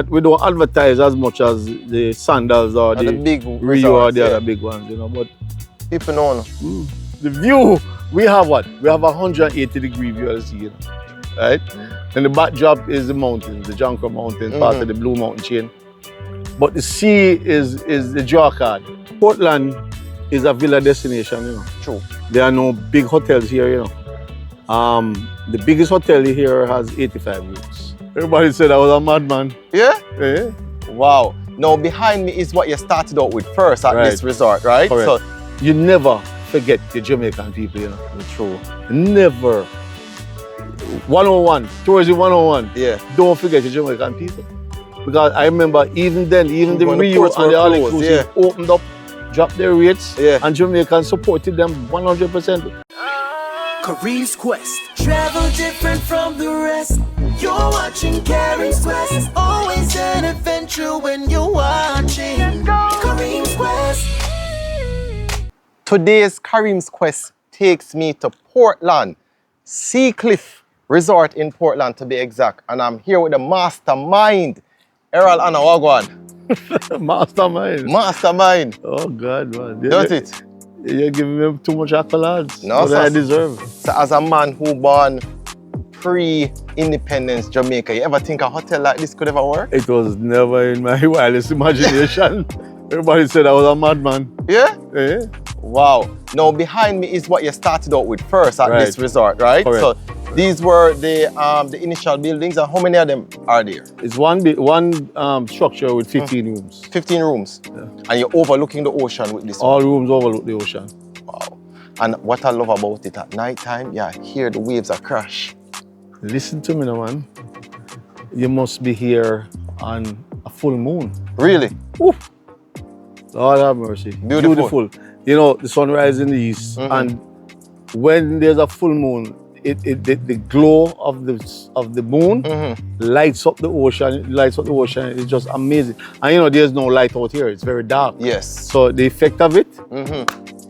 We don't advertise as much as the Sandals or the big Rio or resorts, the other big ones, you know. But people know. the view, we have what? We have a 180-degree view of the sea, you know, right? And the backdrop is the mountains, the Jonker Mountains, part of the Blue Mountain chain. But the sea is the draw card. Portland is a villa destination, you know. True. There are no big hotels here, you know. The biggest hotel here has 85 rooms. Everybody said I was a madman. Yeah? Yeah. Wow. Now behind me is what you started out with first at this resort, right? Correct. So you never forget the Jamaican people, you know. true. Never. 101, tourism 101. Yeah. Don't forget the Jamaican people. Because I remember even then, even the Rio and the all inclusive opened up, dropped their rates, and Jamaicans supported them 100%. Kareem's Quest. Travel different from the rest. You're watching Kareem's Quest. Always an adventure when you're watching Kareem's Quest. Today's Kareem's Quest takes me to Portland, Sea Cliff Resort in Portland to be exact. And I'm here with the mastermind, Errol Anawagwan. Mastermind. Mastermind. Oh God, man. Does it? You're giving me too much accolades. No, that I deserve. So as a man who born pre-independence Jamaica, you ever think a hotel like this could ever work? It was never in my wildest imagination. Everybody said I was a madman. Yeah? Yeah. Wow. Now behind me is what you started out with first at this resort, right? Correct. So these were the initial buildings, and how many of them are there? It's one structure with 15 rooms. 15 rooms. Yeah. And you're overlooking the ocean with this All one. rooms overlook the ocean. Wow. And what I love about it, at night time, yeah, hear the waves are crash. Listen to me now, man. You must be here on a full moon. Really? Ooh. Lord have mercy. Beautiful. You know, the sun rises in the east, and when there's a full moon, the glow of the moon lights up the ocean. It's just amazing. And you know, there's no light out here. It's very dark. Yes. So the effect of it,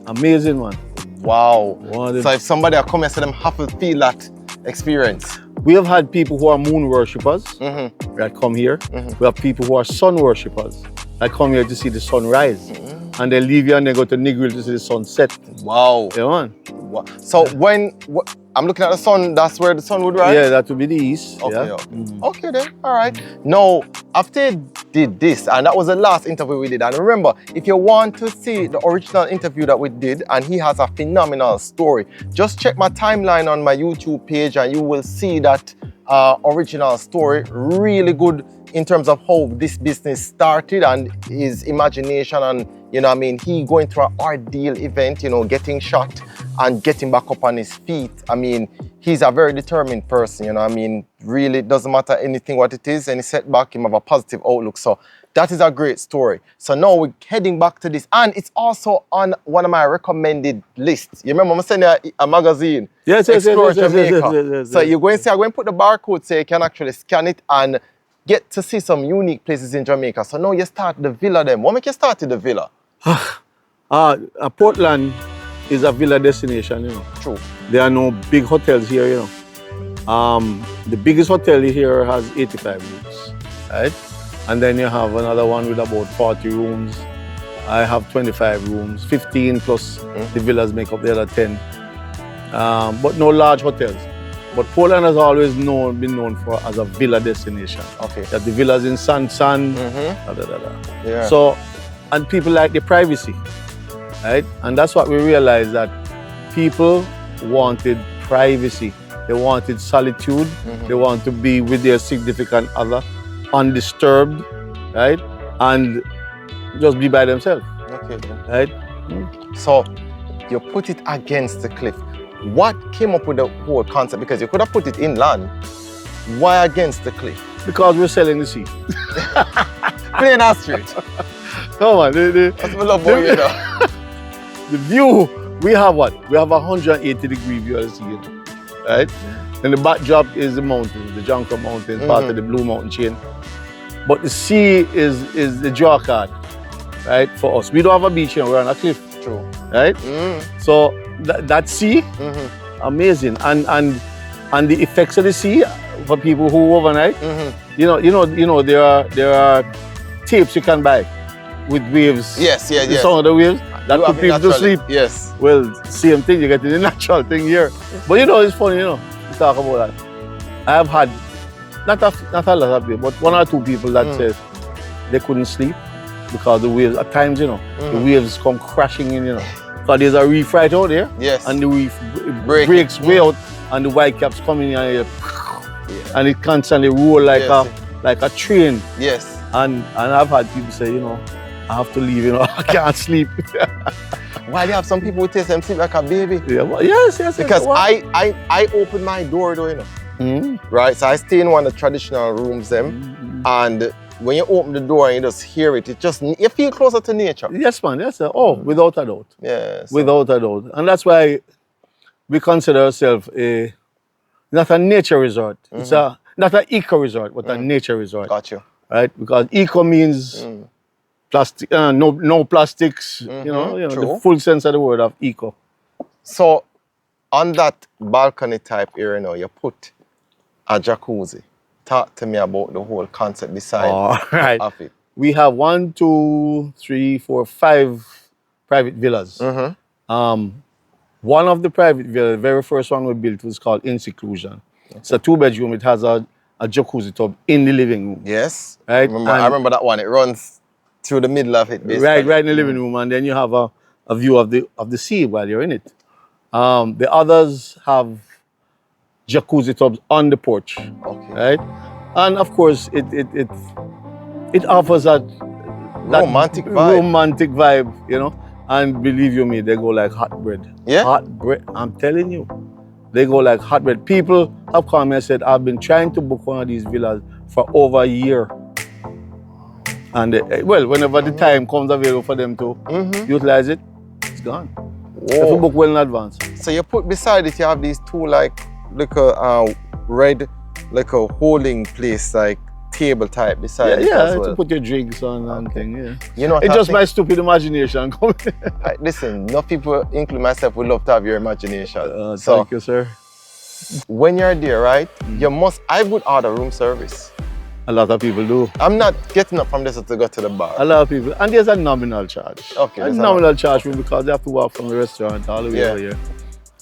amazing, man. Wow. Wow. So if somebody come here, so them have to feel that experience. We have had people who are moon worshippers that come here. We have people who are sun worshippers that come here to see the sun rise. And they leave here and they go to Negril to see the sun set. Wow. Yeah, man. Wow. So when I'm looking at the sun, that's where the sun would rise? Yeah, that would be the east. Okay, yeah. Okay then, all right. Now, after I did this, and that was the last interview we did, and remember, if you want to see the original interview that we did, and he has a phenomenal story, just check my timeline on my YouTube page and you will see that original story. Really good in terms of how this business started and his imagination, and you know what I mean, he going through an ordeal event, you know, getting shot and getting back up on his feet. I mean, he's a very determined person, you know what I mean, really doesn't matter anything what it is, any setback, him have a positive outlook. So that is a great story. So now we're heading back to this, and it's also on one of my recommended lists. You remember I'm sending a magazine? Yes, Explore Jamaica. Yes. So you're going to see, I'm going to put the barcode so you can actually scan it and get to see some unique places in Jamaica. So now you start the villa then. What make you start the villa? Portland is a villa destination, you know. True. There are no big hotels here, you know. The biggest hotel here has 85 rooms, right? And then you have another one with about 40 rooms. I have 25 rooms, 15 plus the villas make up the other 10. But no large hotels. But Portland has always been known for as a villa destination. Okay. That the villas in San. Yeah. So, and people like the privacy, right? And that's what we realized, that people wanted privacy. They wanted solitude. They want to be with their significant other, undisturbed, right? And just be by themselves, Okay. right? So you put it against the cliff. What came up with the whole concept? Because you could have put it inland. Why against the cliff? Because we're selling the sea. Plain and straight. Come on, That's what I love about you, know. the view, we have what? We have a 180-degree view of the sea, you know, right? And the backdrop is the mountains, the Jonker Mountains, part of the Blue Mountain chain. But the sea is the draw card, right, for us. We don't have a beach here, we're on a cliff. True. Right? So that sea, amazing. And the effects of the sea, for people who overnight. There are tapes you can buy with waves. Yes, yeah, yeah. Some of the waves that You put have it people to naturally. sleep. Yes. Well, same thing, you get the natural thing here. But it's funny, to talk about that. I have had, not a lot of people, but one or two people that said they couldn't sleep because the waves, at times, the waves come crashing in, Because there's a reef right out there. Yes. And the reef breaks way out and the white caps coming in and it constantly roll like a train. Yes. And I've had people say, I have to leave, I can't sleep. Why do you have some people who taste them sleep like a baby? Yeah, well, yes. Because I open my door though, Right? So I stay in one of the traditional rooms and when you open the door and you just hear it, you feel closer to nature. Yes, man, yes. Oh, without a doubt. Yes. Without a doubt. And that's why we consider ourselves not a nature resort. It's not an eco resort, but a nature resort. Got you. Right? Because eco means plastic, no plastics, the full sense of the word of eco. So on that balcony type area now, you put a jacuzzi. Talk to me about the whole concept beside of it. We have 1, 2, 3, 4, 5 private villas. One of the private villas, the very first one we built was called In Seclusion. Okay. It's a 2-bedroom. It has a jacuzzi tub in the living room. Yes. Right? I remember that one. It runs through the middle of it, basically. Right in the living room, and then you have a view of the sea while you're in it. The others have jacuzzi tubs on the porch. Okay. Right? And of course it offers that romantic vibe, And believe you me, they go like hot bread. Yeah. Hot bread. I'm telling you. They go like hot bread. People have come and said, I've been trying to book one of these villas for over a year. And whenever the time comes available for them to utilize it, it's gone. Whoa. If you book well in advance. So you put beside it, you have these two red, like a holding place, like table type beside it as well. To put your drinks on and thing, It's just my stupid imagination coming. Listen, enough people, including myself, would love to have your imagination. Thank you, sir. When you're there, right, I would order room service. A lot of people do. I'm not getting up from this to go to the bar. A lot of people, and there's a nominal charge. Okay. A nominal charge because they have to walk from the restaurant all the way over here.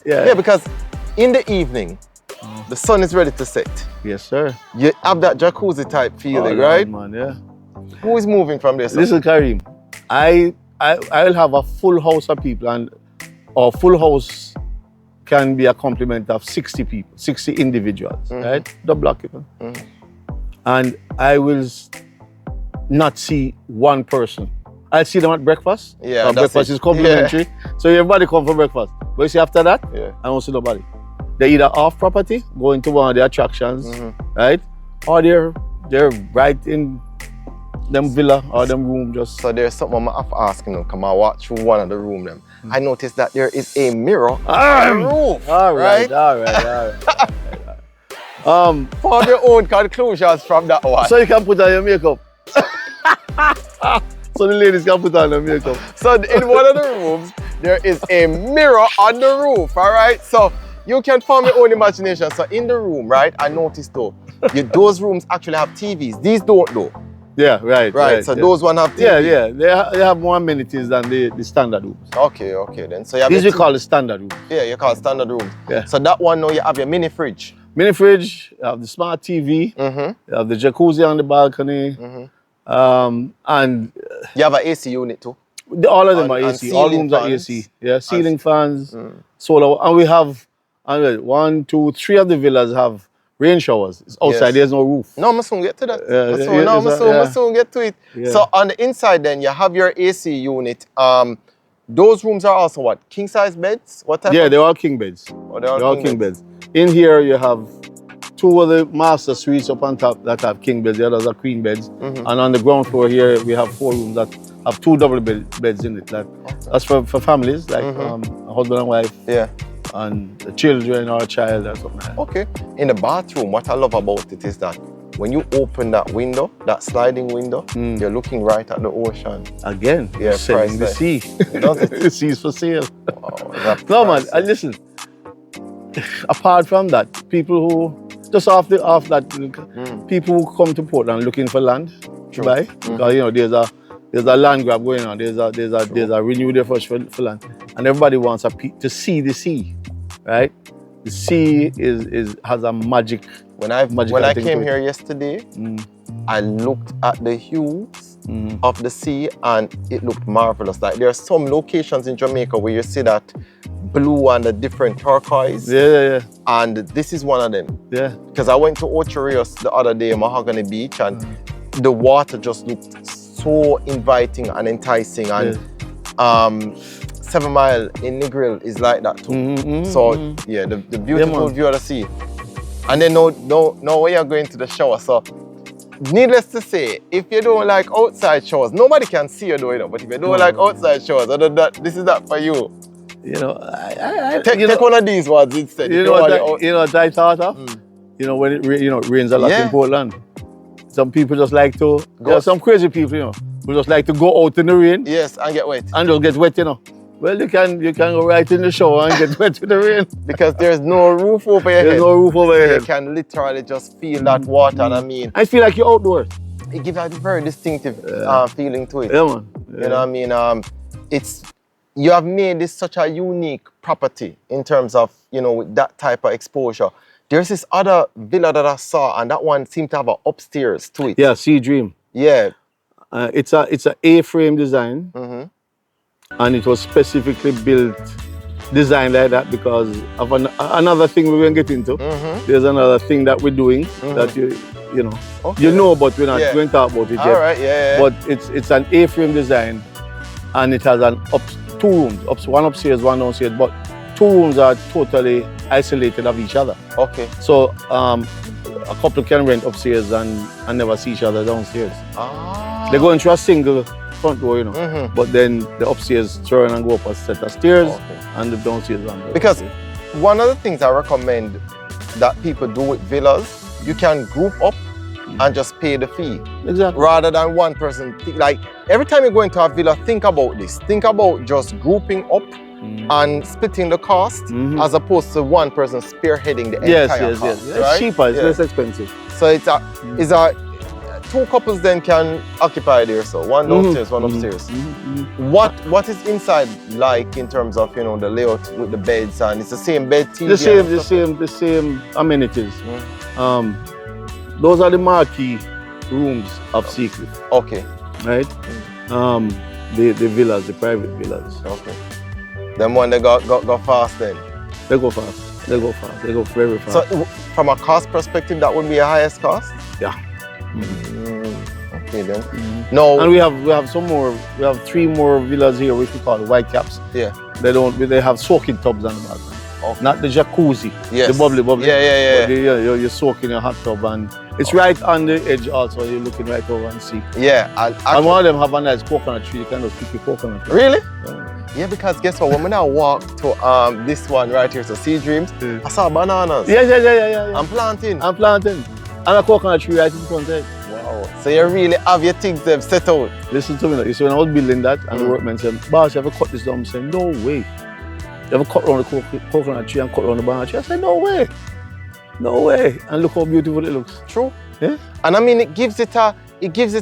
Yeah, because in the evening, the sun is ready to set. Yes, sir. You have that jacuzzi type feeling, right? Man, yeah. Who is moving from this? This is Kareem. I'll have a full house of people, and our full house can be a complement of 60 people, 60 individuals, right? The block people. And I will not see one person. I'll see them at breakfast. Yeah, breakfast is complimentary. So everybody come for breakfast. But you see after that, I don't see nobody. They're either off property, going to one of the attractions, right? Or they're right in them villa or them room just. So there's something I'm asking come I walk through one of the room them. I noticed that there is a mirror on the roof. All right. Form your own conclusions from that one. So you can put on your makeup. So the ladies can put on their makeup. So in one of the rooms, there is a mirror on the roof, all right? So you can form your own imagination. So in the room, right, I noticed though, those rooms actually have TVs. These don't though. Yeah, right. So those one have TVs. Yeah. They have more amenities than the standard rooms. Okay then. So you have these we call the standard rooms. Yeah, you call it standard rooms. Yeah. So that one now you have your mini fridge. Mini fridge, you have the smart TV, you have the jacuzzi on the balcony, and you have an AC unit too. All of them are AC. All rooms are AC. Yeah, ceiling fans, solar, and we have 1, 2, 3 of the villas have rain showers. It's outside. There's no roof. No, I'm soon get to that. I'm soon get to it. Yeah. So on the inside, then you have your AC unit. Those rooms are also what? King size beds? What type? Yeah, they're all king beds. Oh, they're all king beds. In here, you have 2 of the master suites up on top that have king beds. The others are queen beds. And on the ground floor here, we have 4 rooms that have 2 double beds in it. That's for families, like a husband and wife. Yeah. And the children or a child or something like that. Okay. In the bathroom, what I love about it is that when you open that window, that sliding window, you're looking right at the ocean. Again, you're selling the sea. Does it? The sea's for sale. Oh, no, man, listen. Apart from that, people who just off that, people who come to Portland looking for land to buy, because you know there's a land grab going on. There's a renewed effort for land, and everybody wants to see the sea, right? The sea has a magic. When I came here yesterday, I looked at the hues of the sea and it looked marvelous. Like there are some locations in Jamaica where you see that blue and the different turquoise. Yeah. And this is one of them. Yeah. Because I went to Ocho Rios the other day, Mahogany Beach, and the water just looked so inviting and enticing. And 7 Mile in Negril is like that too. So yeah, the beautiful view of the sea. And then no way you're going to the shower. So needless to say, if you don't like outside showers, nobody can see you though, but if you don't like outside showers, this is not for you. You know, take one of these ones instead. You know what I thought of? You know, when it rains a lot in Portland. Some people just like to, there are some crazy people, you know, who just like to go out in the rain. Yes, and get wet. And just get wet, you know. Well, you can go right in the shower and get wet with the rain. Because there's no roof over your head. There's no roof over your head. You can literally just feel that water, and I mean... I feel like you're outdoors. It gives a very distinctive feeling to it. Yeah, man. You know what I mean? You have made this such a unique property in terms of, you know, with that type of exposure. There's this other villa that I saw, and that one seemed to have an upstairs to it. Yeah, Sea Dream. Yeah. It's a A-frame design, and it was specifically designed like that because of another thing we're going to get into. There's another thing that we're doing that you know, but we're not going to talk about it yet. All right, yeah. But it's an A-frame design, and it has two rooms, one upstairs, one downstairs, but 2 rooms are totally isolated of each other. Okay. So a couple can rent upstairs and never see each other downstairs. They go into a single front door, you know, but then the upstairs turn and go up a set of stairs, and the downstairs one. Because one of the things I recommend that people do with villas, you can group up and just pay the fee. Exactly. Rather than one person. Like every time you go into a villa, think about this. Think about just grouping up and splitting the cost as opposed to one person spearheading the entire cost. Yes. Right? It's cheaper, it's less expensive. So it's a 2 couples then can occupy there, so one downstairs, one upstairs. What is inside like in terms of, you know, the layout with the beds, and it's the same bed, TV? The same amenities. Those are the marquee rooms of Seacliff. Okay. Right? The villas, the private villas. Okay. Them one they go fast then? They go fast. They go very fast. So from a cost perspective, that would be a highest cost? Yeah. Okay then. No. And we have some more. We have 3 more villas here, which we call white caps. Yeah. They have soaking tubs on the back. Okay. Not the jacuzzi. Yes. The bubbly. Yeah. You're soaking your hot tub, and it's right on the edge also. You're looking right over and see. Yeah. And one of them have a nice coconut tree. You can just pick your coconut tree. Really? Yeah, because guess what? When I walk to this one right here, so Sea Dreams, I saw bananas. Yeah. I'm planting. And a coconut tree right in front of it. Wow. So you really have your things them set out. Listen to me. You see, when I was building that, and the workmen said, "Boss, you ever cut this down?" I'm saying, "No way. You ever cut around the coconut tree and cut around the banana tree?" I said, "No way. No way." And look how beautiful it looks. True. Yeah. And I mean, it gives it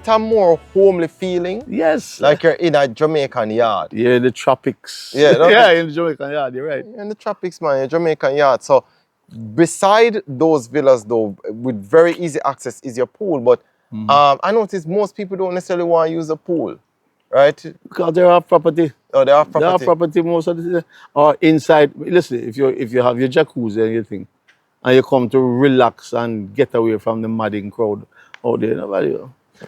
a more homely feeling. Yes. Like you're in a Jamaican yard. Yeah, the tropics. Yeah, in the Jamaican yard, you're right. In the tropics, man, a Jamaican yard. So beside those villas though, with very easy access is your pool. But I noticed most people don't necessarily want to use the pool, right? Because they have property. Oh, they have property. They have property most of the time. Or inside, listen, if you have your jacuzzi and your thing, and you come to relax and get away from the madding crowd out there, nobody.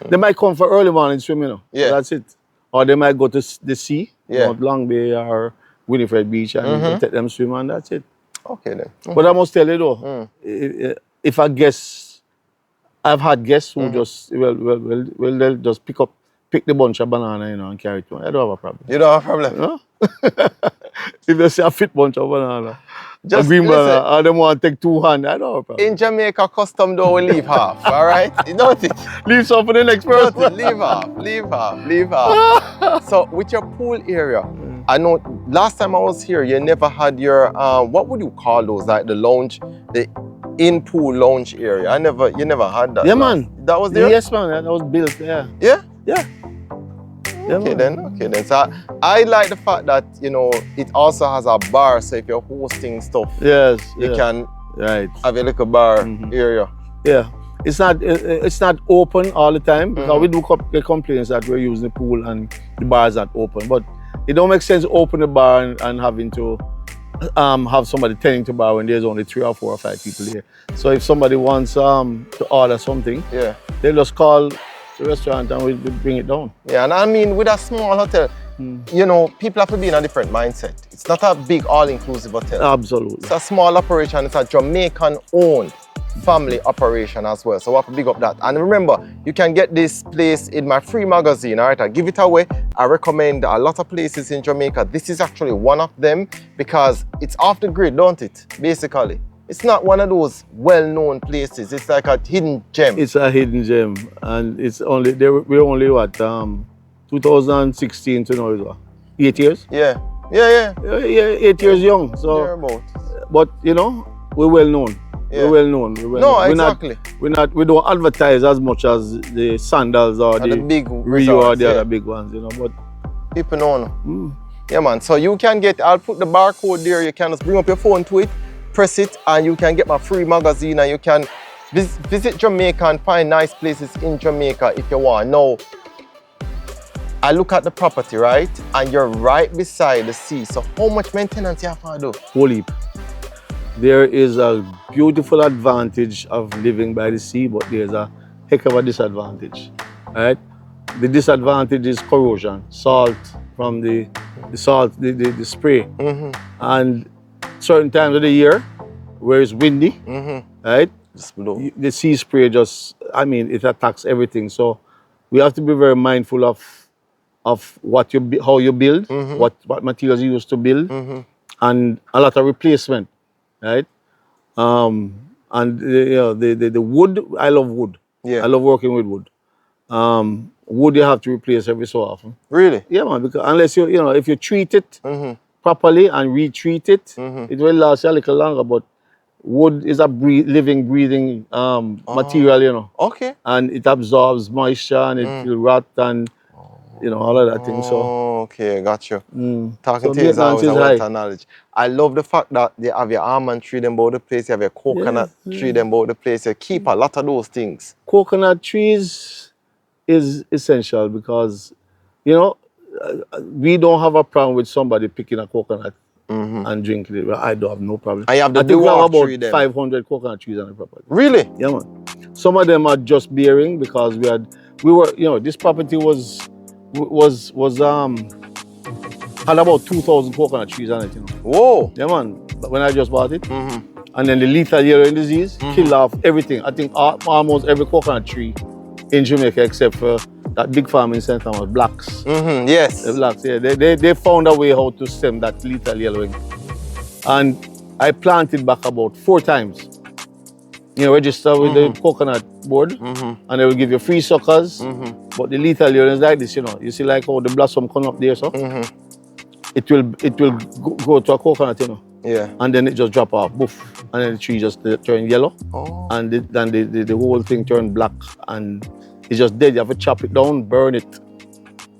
They might come for early morning swimming, you know. Yeah. That's it. Or they might go to the sea, yeah. Long Bay or Winifred Beach, and you take them swim, and that's it. Okay then. But I must tell you though, if a guest, I've had guests who just they'll just pick the bunch of banana, you know, and carry it to me. I don't have a problem. You don't have a problem? No? If they say a fit bunch of banana, just a green banana, and they want to take 2 hands, I don't have a problem. In Jamaica, custom don't leave half, all right? You know what? Leave some for the next person. Leave half. So with your pool area, I know last time I was here, you never had your, what would you call those, like the lounge, in pool lounge area. You never had that. Yeah, last- man. That was there? Yes, man. That was built. Yeah. Yeah? Yeah. Yeah, Okay man. then. So I like the fact that, you know, it also has a bar, so if you're hosting stuff, Yes. you yeah. can Right. have a little bar Mhm. area. Yeah. It's not open all the time because we do get complaints that we're using the pool and the bar is not open. But it don't make sense to open the bar and having to have somebody tending to bar when there's only 3 or 4 or 5 people there. So if somebody wants to order something, Yeah. they just call the restaurant and we bring it down. Yeah, and I mean, with a small hotel, you know, people have to be in a different mindset. It's not a big all-inclusive hotel. Absolutely. It's a small operation. It's a Jamaican-owned family operation as well. So we have to big up that. And remember, you can get this place in my free magazine, all right? I give it away. I recommend a lot of places in Jamaica. This is actually one of them because it's off the grid, don't it? Basically. It's not one of those well-known places. It's like a hidden gem. It's a hidden gem, and it's only we're only what 2016 to now is what 8 years. Yeah. Yeah, 8 years young. So, Thereabout. but you know, we're well known. Yeah. We're well known. We're well No, known. exactly. We don't advertise as much as the Sandals or And the big Rio or resorts, the yeah. other big ones, you know. But People know. Yeah, man. So you can get, I'll put the barcode there. You can just bring up your phone to it, press it, and you can get my free magazine and you can visit Jamaica and find nice places in Jamaica if you want. Now, I look at the property, right? And you're right beside the sea. So how much maintenance you have to do? whole heap. There is a beautiful advantage of living by the sea, but there's a heck of a disadvantage, right? The disadvantage is corrosion, salt from the spray. And certain times of the year, where it's windy, right? Just below. The sea spray just, I mean, it attacks everything. So we have to be very mindful of what how you build, what materials you use to build, and a lot of replacement, right? And the wood, I love wood. Yeah. I love working with wood. Wood you have to replace every so often. Really? Yeah, man, because unless if you treat it properly and retreat it, it will last you a little longer. But wood is a living, breathing material, you know, Okay. and it absorbs moisture and it will rot and all of that thing. So Oh, okay, got you. Talking So to you is always maintenance is a wealth high. of knowledge. I love the fact that you have your almond tree them about the place, you have your coconut tree them about the place. You keep a lot of those things. coconut trees is essential because we don't have a problem with somebody picking a coconut and drinking it. Well, I don't have no problem. And you have the I think we have dwarf tree about them. 500 coconut trees on the property. Really? Yeah, man. Some of them are just bearing because this property had about 2,000 coconut trees on it, Whoa. Yeah, man. But when I just bought it, and then the lethal yellowing disease killed off everything. I think almost every coconut tree in Jamaica except for that big farm in St. Thomas, blacks. Yes. The blacks, yeah. They found a way how to stem that lethal yellowing. And I planted back about 4 times. Register with the coconut board, and they will give you free suckers. But the lethal yellowing is like this, You see like how the blossom come up there, so? It will go to a coconut, Yeah. and then it just drop off, boof, and then the tree just turn yellow, and then the whole thing turn black, and it's just dead. You have to chop it down, burn it.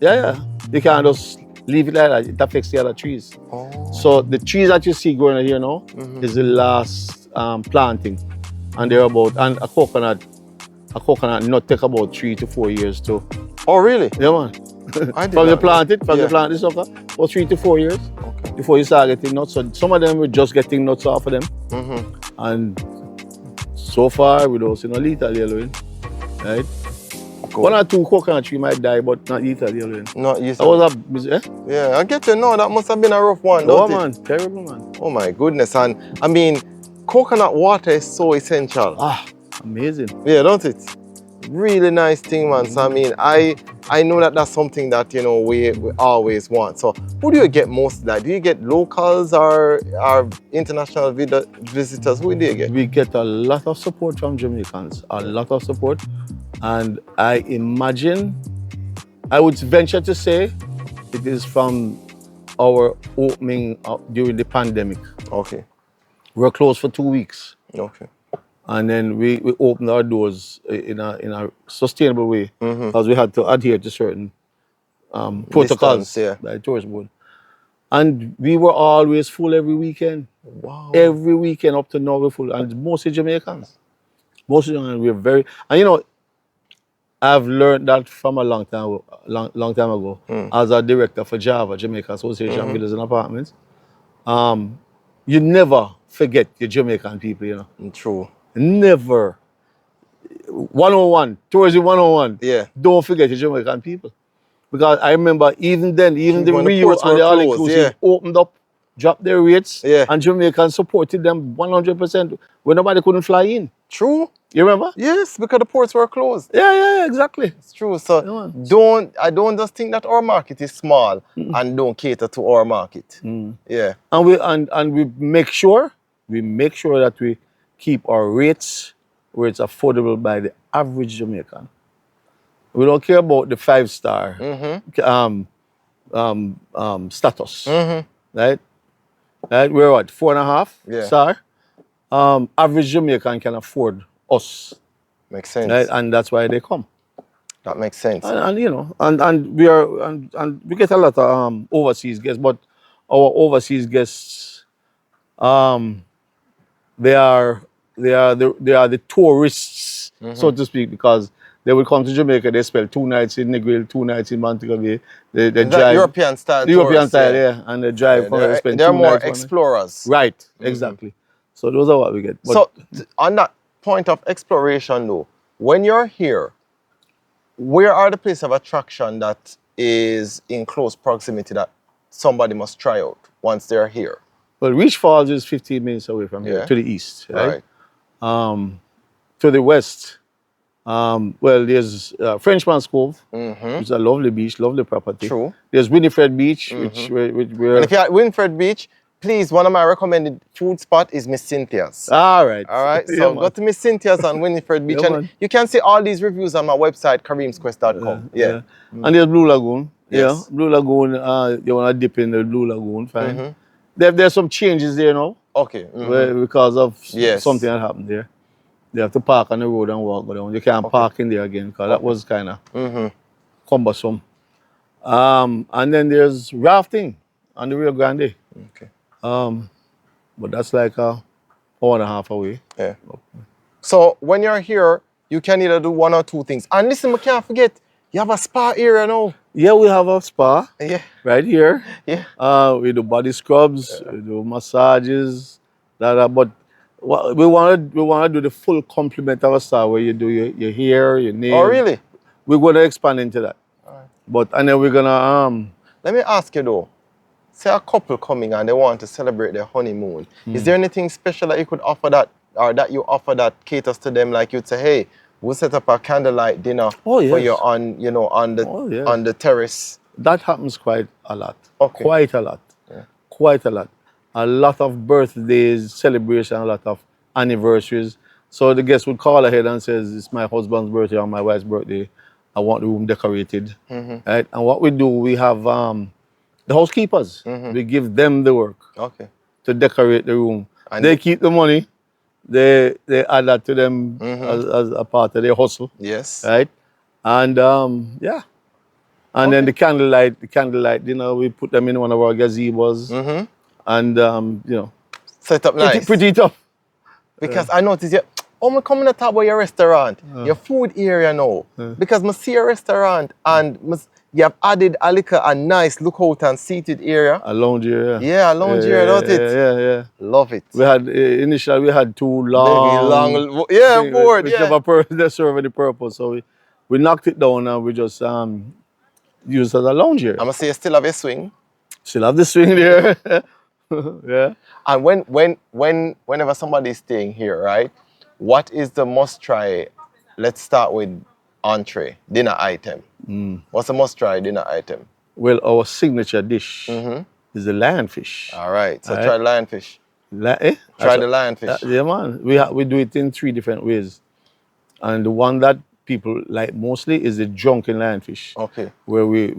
Yeah. You can't just leave it like that. It affects the other trees. So the trees that you see growing here now is the last planting, and they're and a coconut nut take about 3 to 4 years to. Oh, really? Yeah, man. I did From not you plant it, know. Yeah. the sucker, about 3 to 4 years Okay. before you start getting nuts. So some of them we're just getting nuts off of them. And so far we don't see no lethal yellowing, right? Cool. 1 or 2 coconut tree might die, but not lethal yellowing. No, you That was a Yeah, I get to know that must have been a rough one, oh don't it? man, terrible man. Oh my goodness. And I mean, coconut water is so essential. Amazing. Yeah, don't it? Really nice thing, man. So I mean, I know that that's something that we always want. So who do you get most? Like, do you get locals or international visitors? Who do you get? We get a lot of support from Jamaicans, a lot of support. And I imagine, I would venture to say, it is from our opening during the pandemic. Okay. We're closed for 2 weeks. Okay. And then we opened our doors in a sustainable way because we had to adhere to certain protocols Distance, yeah. by the tourist board. And we were always full every weekend. Wow. Every weekend up to now we're full. And mostly Jamaicans. Mostly Jamaicans. We're very, and you know, I've learned that from a long time ago as a director for Java, Jamaica Association of Villas and Apartments. You never forget your Jamaican people, you know. True. Never. 101, tourism 101. Yeah. Don't forget your Jamaican people. Because I remember even then, even the when the Rio ports and were the all closed, inclusive yeah. opened up, dropped their rates, Yeah. and Jamaicans supported them 100% when nobody couldn't fly in. True. You remember? Yes, because the ports were closed. Yeah, exactly. It's true. So Yeah. I don't just think that our market is small and don't cater to our market. Yeah. And we make sure that we keep our rates where it's affordable by the average Jamaican. We don't care about the 5-star status, right? Right? We're what, 4.5 Yeah. star? Average Jamaican can afford us, Makes sense. right? And that's why they come. That makes sense. And you know, and we get a lot of overseas guests, but our overseas guests, they are the tourists, so to speak, because they will come to Jamaica. They spend 2 nights in Negril, 2 nights in Montego Bay. They That drive European style. European tourists, style, yeah, and they drive. They spend they're 2 more nights. explorers. Right, exactly. So those are what we get. But So on that point of exploration though, when you're here, where are the places of attraction that is in close proximity that somebody must try out once they're here? well, Reach Falls is 15 minutes away from here Yeah. to the east, right? Right. To the west, well, there's Frenchman's Cove, which is a lovely beach, lovely property. True. There's Winifred Beach, which where And if you're at Winfred Beach, please, one of my recommended food spot is Miss Cynthia's. all right. All right, Yeah, so man. go to Miss Cynthia's on Winifred Beach, Yeah, and man. you can see all these reviews on my website, kareemsquest.com. Yeah. And there's Blue Lagoon. Yes. Yeah, Blue Lagoon. You wanna dip in the Blue Lagoon, fine. There's some changes there now, Okay. because of Yes. something that happened there. They have to park on the road and walk go down. You can't park in there again because that was kind of cumbersome. And then there's rafting on the Rio Grande. Okay. But that's like a hour and a half away. Yeah. So when you're here, you can either do one or two things. And listen, I can't forget, you have a spa area now. Yeah, we have a spa Yeah. right here. Yeah. We do body scrubs, we do massages, but we want to do the full complement of a spa where you do your hair, your nails. Oh, really? We're going to expand into that. And then we're gonna Let me ask you though. Say a couple coming and they want to celebrate their honeymoon. Is there anything special that you could offer that, or that you offer that caters to them? Like you'd say, hey, we'll set up a candlelight dinner for you on, on the terrace. That happens quite a lot. Okay. Quite a lot. Yeah. Quite a lot. A lot of birthdays, celebration, a lot of anniversaries. So the guest would call ahead and says, it's my husband's birthday or my wife's birthday. I want the room decorated. Right? And what we do, we have the housekeepers. We give them the work Okay. to decorate the room. And they keep the money. They add that to them as a part of their hustle. Yes. Right? And yeah. And then the candlelight, we put them in one of our gazebos. And set up nice. Pretty tough. Because I noticed I'm coming to talk about your restaurant, your food area now. Because I see a restaurant and you have added a nice lookout and seated area. A lounge area. Yeah, a lounge area, don't it? Yeah. Love it. We had initially we had two long board. which never they serve any purpose. So we knocked it down and we just used it as a lounge area. I'm gonna say you still have a swing. Still have the swing there. Yeah. And whenever somebody's staying here, right? What is the must try? Let's start with entree, dinner item. What's the must try dinner item? Well, our signature dish is the lionfish. All right, so try lionfish. Try the lionfish. Yeah, man. We do it in 3 different ways. And the one that people like mostly is the drunken lionfish. Okay. Where we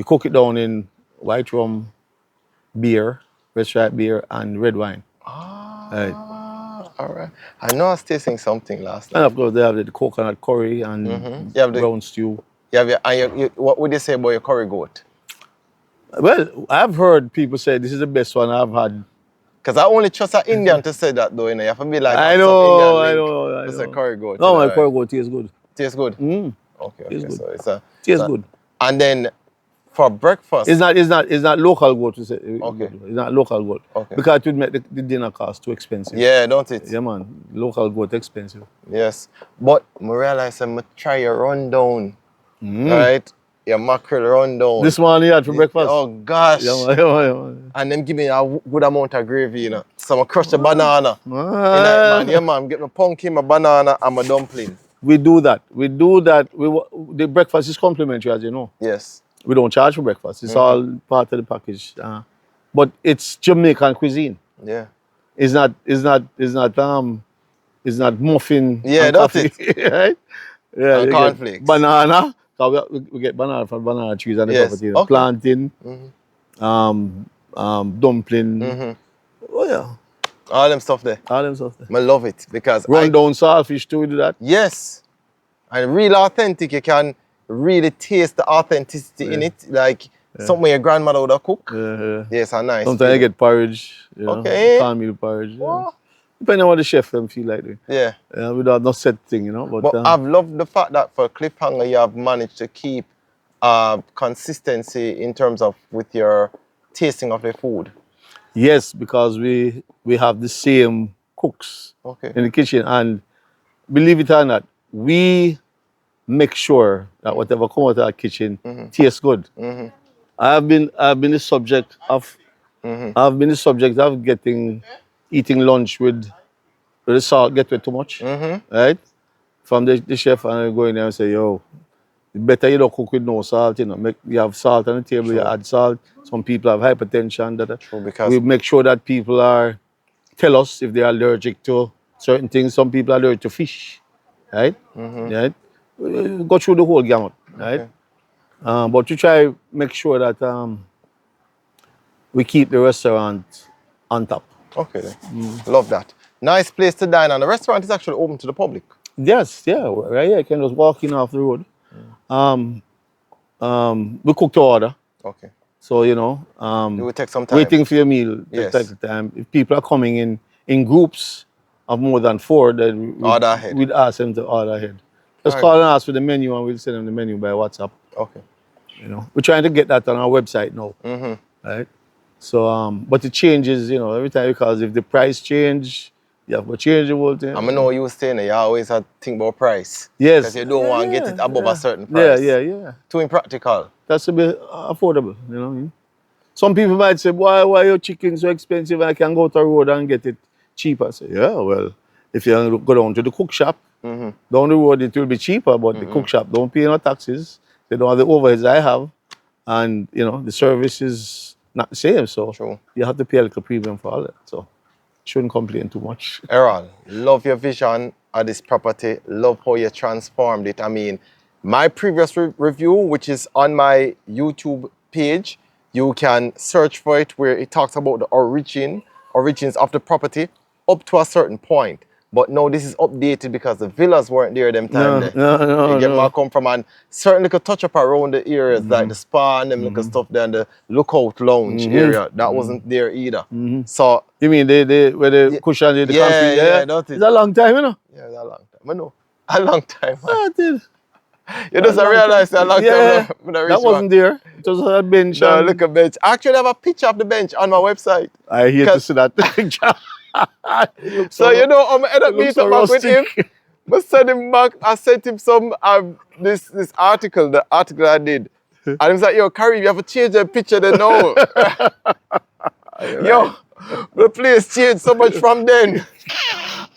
cook it down in white rum, beer, red stripe beer, and red wine. All All right. I know I was tasting something last And night. of course, they have the coconut curry and You have the, brown stew. what would you say about your curry goat? Well, I've heard people say this is the best one I've had. Because I only trust an Indian to say that though, you know. You have to be like I some know, Indian I link know, I to say know. curry goat. No, You know, my right? curry goat tastes good. Tastes good. Mm, Okay, tastes okay. good. So it's a Tastes good. and then for breakfast. It's not local goat to say. Okay. It's not local goat. Okay. Because it would make the dinner cost too expensive. Yeah, don't it? Yeah, man. Local goat expensive. Yes. But I realize I'm try your rundown. Right? Your mackerel rundown. This one you had for breakfast. Oh gosh. Yeah, man, yeah, man, yeah, man. And them give me a good amount of gravy, you know. So I crush the banana. Ah. Man, yeah, man, get my pumpkin, my banana, and my dumpling. We do that. We do that. The breakfast is complimentary, as you know. Yes. We don't charge for breakfast. It's all part of the package. But it's Jamaican cuisine. Yeah. It's not muffin Yeah, and that's coffee. Right? Yeah, And you get cornflakes. banana. 'Cause we get banana from banana trees on the Yes, property. okay. Plantain, dumpling. Oh yeah, All them stuff there. all them stuff. I love it because Run down saltfish too. We do that. yes. And real authentic, you can really taste the authenticity in it. Like something your grandmother would have cooked. Yes, and nice. Sometimes I get porridge. You know, Okay. cornmeal porridge. Yeah. Wow. Depending on what the chef them feel like doing. Yeah. We don't have no set thing, you know. But I've loved the fact that for Cliffhanger you have managed to keep consistency in terms of with your tasting of the food. Yes, because we have the same cooks Okay. in the kitchen, and believe it or not, we make sure that whatever comes out of our kitchen tastes good. I've been the subject of eating lunch with the salt get way too much, right? From the chef, and I go in there and say, yo, better you don't cook with no salt, you know. You have salt on the table, you add salt. Some people have hypertension. Because we make sure that people tell us if they're allergic to certain things. Some people are allergic to fish, right? Right? We go through the whole gamut, right? Okay. But we try make sure that we keep the restaurant on top. Okay then. Love that. Nice place to dine, and the restaurant is actually open to the public. Yes, yeah, right here. You can just walk in off the road. We cook to order, Okay. so you know. It will take some time. Waiting for your meal Yes. takes time. If people are coming in groups of more than 4, then Order ahead. we'd ask them to order ahead. Just Right. call and ask for the menu, and we'll send them the menu by WhatsApp. Okay. You know, we're trying to get that on our website now, right? So, but it changes, you know, every time, because if the price change, you have to change the whole thing. I know you were saying that you always have to think about price. Yes. Because you don't want to get it above a certain Yeah, price. yeah. Too impractical. That's to be affordable, you know what I mean? Some people might say, why your chicken so expensive? I can go to the road and get it cheaper. I say, yeah, well, if you go down to the cook shop, down the road it will be cheaper, but the cook shop don't pay no taxes. They don't have the overheads I have. And, you know, the service is not the same. So True. you have to pay a little premium for all that. So shouldn't complain too much. Errol, love your vision of this property. Love how you transformed it. I mean, my previous review, which is on my YouTube page, you can search for it where it talks about the origins of the property up to a certain point. But now this is updated because the villas weren't there them time there. No. You get where I come from, and certain little touch up around the areas like the spa and them little stuff there and the lookout lounge area that wasn't there either. So You mean where the cushion, the yeah, concrete? yeah, that's it. It's a long time, you know? yeah, it's a long time. I know. A long time. Man. Ah, it is. You just realize that a long Yeah, time. When I reach that wasn't there. It was a bench. no, and- look at bench. I actually have a picture of the bench on my website. I hate to Cause- see that picture. So you know, I'm end up it looks meeting so back with him. rustic. I send him back. I sent him some this article, the article I did. And he was like, yo, Kareem, you have to change the picture then no. Yo, the place changed so much from then.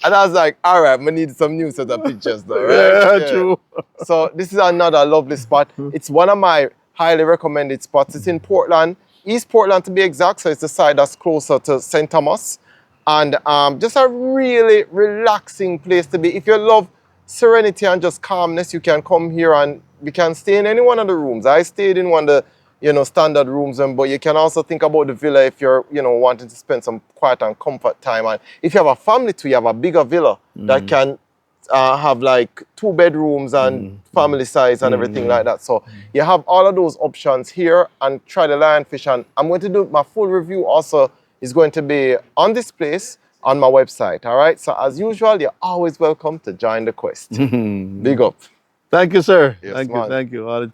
And I was like, all right, I need some new set of pictures though, right? Yeah, true. So this is another lovely spot. It's one of my highly recommended spots. It's in Portland, East Portland to be exact. So it's the side that's closer to St. Thomas. And just a really relaxing place to be. If you love serenity and just calmness, you can come here and we can stay in any one of the rooms. I stayed in one of the, standard rooms, but you can also think about the villa if you're, wanting to spend some quiet and comfort time. And if you have a family too, you have a bigger villa that can have like 2 bedrooms and family size and everything like that. So you have all of those options here, and try the lionfish. And I'm going to do my full review also is going to be on this place on my website. All right. So as usual, you're always welcome to join the quest. Big up. Thank you, sir. Yes, Thank you. man. Thank you. All the